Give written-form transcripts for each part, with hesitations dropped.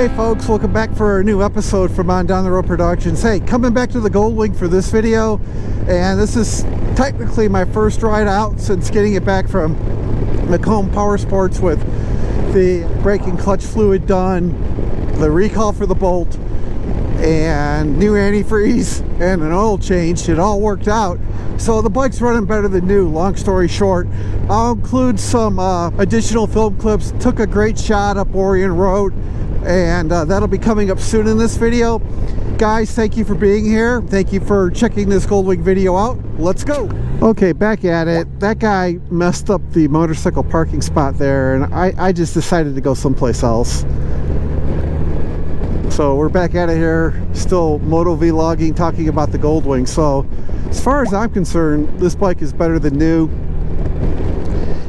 Hey folks, welcome back for a new episode from On Down the Road Productions. Hey, coming back to the Goldwing for this video, and this is technically my first ride out since getting it back from Macomb Power Sports with the brake and clutch fluid done, the recall for the bolt, and new antifreeze and an oil change. It all worked out, so the bike's running better than new. Long story short, I'll include some additional film clips. Took a great shot up Orion Road, and that'll be coming up soon in this video. Guys, thank you for being here. Thank you for checking this Goldwing video out. Let's go. Okay, back at it. That guy messed up the motorcycle parking spot there, and I just decided to go someplace else. So we're back at it here, still moto vlogging, talking about the Goldwing. So as far as I'm concerned, this bike is better than new.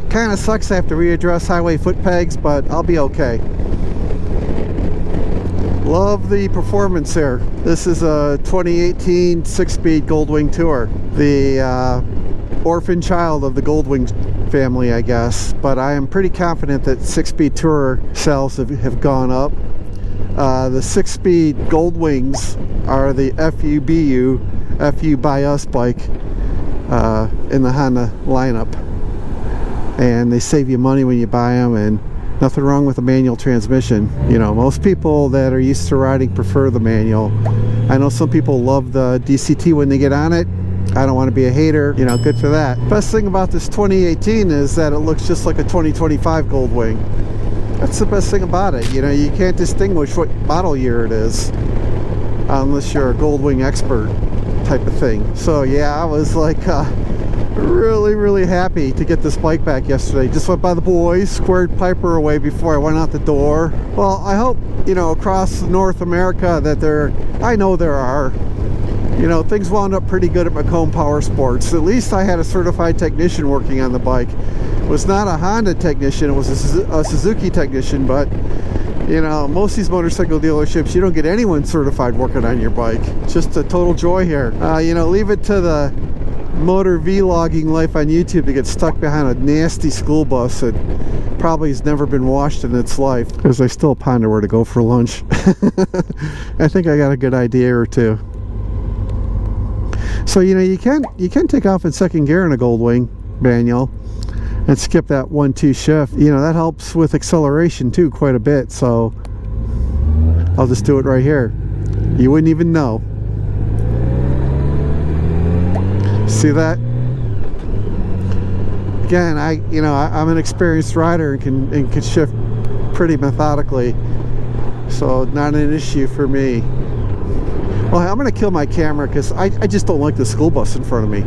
Kind of sucks I have to readdress highway foot pegs, but I'll be okay. Love the performance here. This is a 2018 6-speed Goldwing Tour, the orphan child of the Goldwing family, I guess. But I am pretty confident that 6-speed Tourer sales have gone up. The 6-speed Goldwings are the FU by us bike in the Honda lineup, and they save you money when you buy them, and nothing wrong with a manual transmission. You know, most people that are used to riding prefer the manual. I know some people love the DCT when they get on it. I don't want to be a hater, you know, good for that. Best thing about this 2018 is that it looks just like a 2025 Goldwing. That's the best thing about it. You know, you can't distinguish what model year it is unless you're a Goldwing expert type of thing. So yeah, I was like really happy to get this bike back yesterday. Just went by the boys, squared Piper away before I went out the door. Well, I hope, you know, across North America that I know there are, you know, things wound up pretty good at Macomb Power Sports. At least I had a certified technician working on the bike. It was not a Honda technician, it was a Suzuki technician, but you know, most of these motorcycle dealerships, you don't get anyone certified working on your bike. It's just a total joy here. You know, leave it to the motor vlogging life on YouTube to get stuck behind a nasty school bus that probably has never been washed in its life. Because I still ponder where to go for lunch. I think I got a good idea or two. So you know, you can take off in second gear in a Goldwing manual and skip that 1-2 shift. You know, that helps with acceleration too quite a bit. So I'll just do it right here. You wouldn't even know. See that? Again, I'm an experienced rider and can shift pretty methodically, so not an issue for me. Well, I'm gonna kill my camera because I just don't like the school bus in front of me.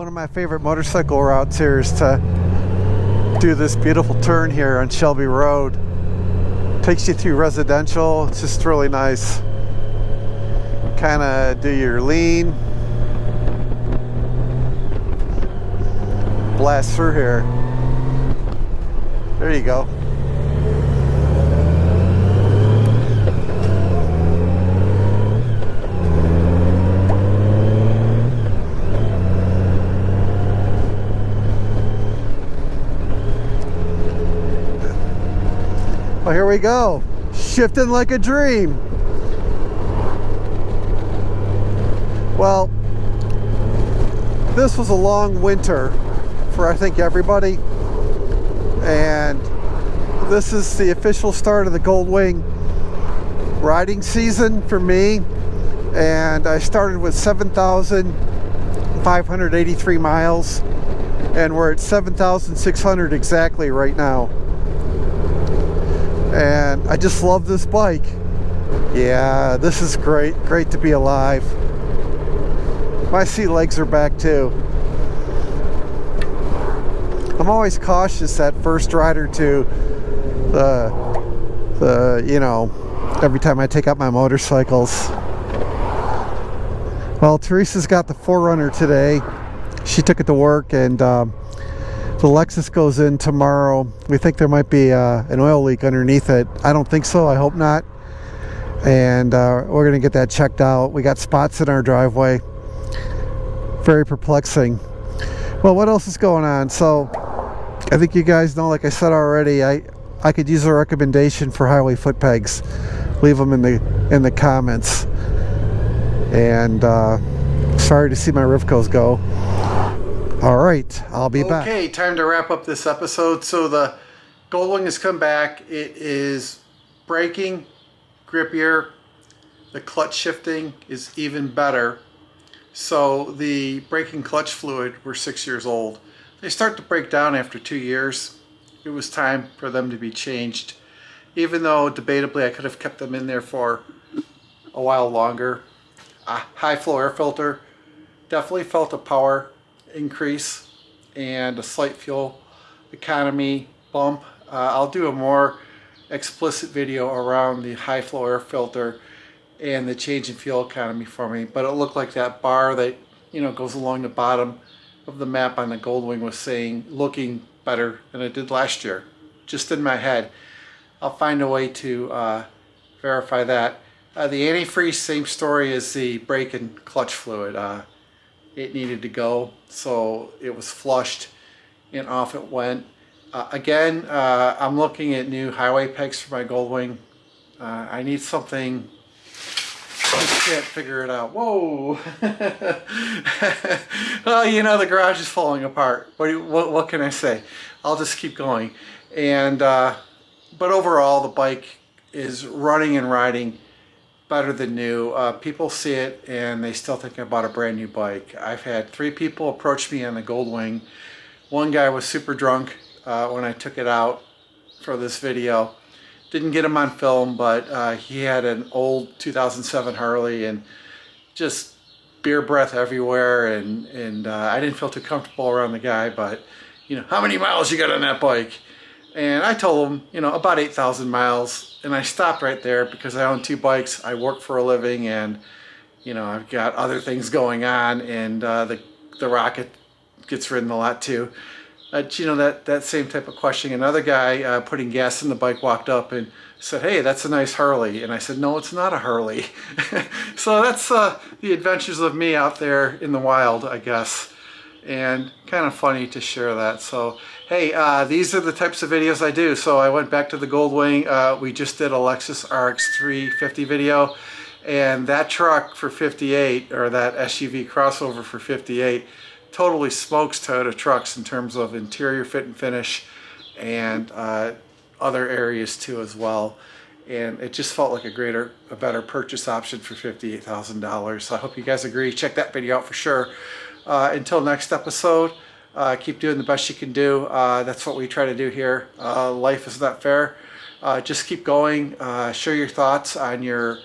One of my favorite motorcycle routes here is to do this beautiful turn here on Shelby Road. Takes you through residential. It's just really nice. Kind of do your lean. Blast through here. There you go. Well, here we go. Shifting like a dream. Well, this was a long winter for I think everybody, and this is the official start of the Goldwing riding season for me, and I started with 7,583 miles, and we're at 7,600 exactly right now. And I just love this bike. Yeah, this is great to be alive. My sea legs are back too. I'm always cautious that first ride or two, you know, every time I take out my motorcycles. Well, Teresa's got the 4Runner today. She took it to work, and the Lexus goes in tomorrow. We think there might be an oil leak underneath it. I don't think so. I hope not. And we're going to get that checked out. We got spots in our driveway. Very perplexing. Well, what else is going on? So I think you guys know, like I said already, I could use a recommendation for highway foot pegs. Leave them in the comments. And sorry to see my Rivcos go. All right, I'll be back. Okay, time to wrap up this episode. So the Goldwing has come back. It is braking, grippier. The clutch shifting is even better. So the braking clutch fluid were 6 years old. They start to break down after 2 years. It was time for them to be changed. Even though debatably I could have kept them in there for a while longer. High flow air filter. Definitely felt a power increase and a slight fuel economy bump. I'll do a more explicit video around the high flow air filter and the change in fuel economy for me, but it looked like that bar that, you know, goes along the bottom of the map on the Goldwing was saying looking better than it did last year. Just in my head. I'll find a way to verify that. The antifreeze, same story as the brake and clutch fluid. It needed to go, so it was flushed and off it went. Again, I'm looking at new highway pegs for my Goldwing. I need something. I just can't figure it out. Whoa! Well, you know, the garage is falling apart. What can I say? I'll just keep going. And but overall, the bike is running and riding better than new. People see it and they still think I bought a brand new bike. I've had 3 people approach me on the Goldwing. One guy was super drunk when I took it out for this video. Didn't get him on film, but he had an old 2007 Harley and just beer breath everywhere, and I didn't feel too comfortable around the guy, but, you know, how many miles you got on that bike? And I told him, you know, about 8,000 miles, and I stopped right there because I own 2 bikes. I work for a living, and, you know, I've got other things going on, and the Rocket gets ridden a lot too. You know, that same type of question. Another guy putting gas in the bike walked up and said, "Hey, that's a nice Harley." And I said, "No, it's not a Harley." So that's the adventures of me out there in the wild, I guess. And kind of funny to share that. So, hey, these are the types of videos I do. So I went back to the Goldwing. We just did a Lexus RX 350 video. And that truck for 58, or that SUV crossover for 58, totally smokes Toyota trucks in terms of interior fit and finish and other areas too as well. And it just felt like a better purchase option for $58,000. So I hope you guys agree. Check that video out for sure. Until next episode, keep doing the best you can do. That's what we try to do here. Life is not fair. Just keep going. Share your thoughts on your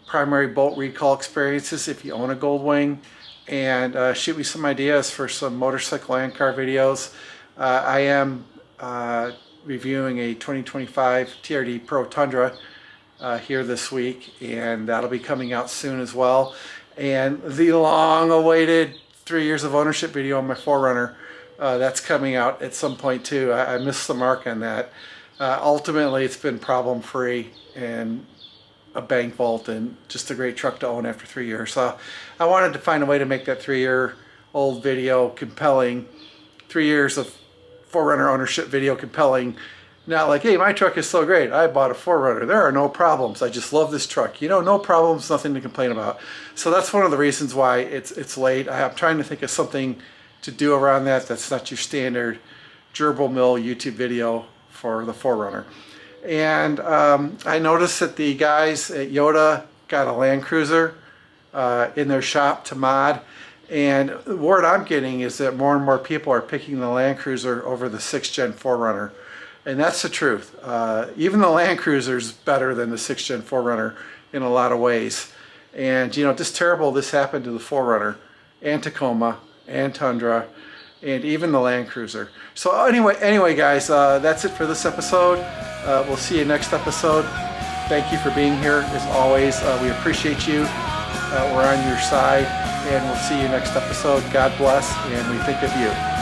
primary bolt recall experiences if you own a Goldwing. and shoot me some ideas for some motorcycle and car videos. I am reviewing a 2025 TRD Pro Tundra here this week, and that'll be coming out soon as well. And the long-awaited 3 years of ownership video on my 4Runner, that's coming out at some point too. I missed the mark on that. Ultimately, it's been problem-free and a bank vault and just a great truck to own after 3 years. So I wanted to find a way to make that 3-year-old video compelling, 3 years of 4Runner ownership video compelling. Not like, hey, my truck is so great, I bought a 4Runner, there are no problems, I just love this truck. You know, no problems, nothing to complain about. So that's one of the reasons why it's late. I'm trying to think of something to do around that that's not your standard gerbil mill YouTube video for the 4Runner. And I noticed that the guys at Yoda got a Land Cruiser in their shop to mod. And the word I'm getting is that more and more people are picking the Land Cruiser over the 6th Gen 4Runner. And that's the truth. Even the Land Cruiser is better than the 6th Gen 4Runner in a lot of ways. And you know, just terrible this happened to the 4Runner and Tacoma and Tundra and even the Land Cruiser. So anyway guys, that's it for this episode. We'll see you next episode. Thank you for being here as always. We appreciate you. We're on your side, and we'll see you next episode. God bless, and we think of you.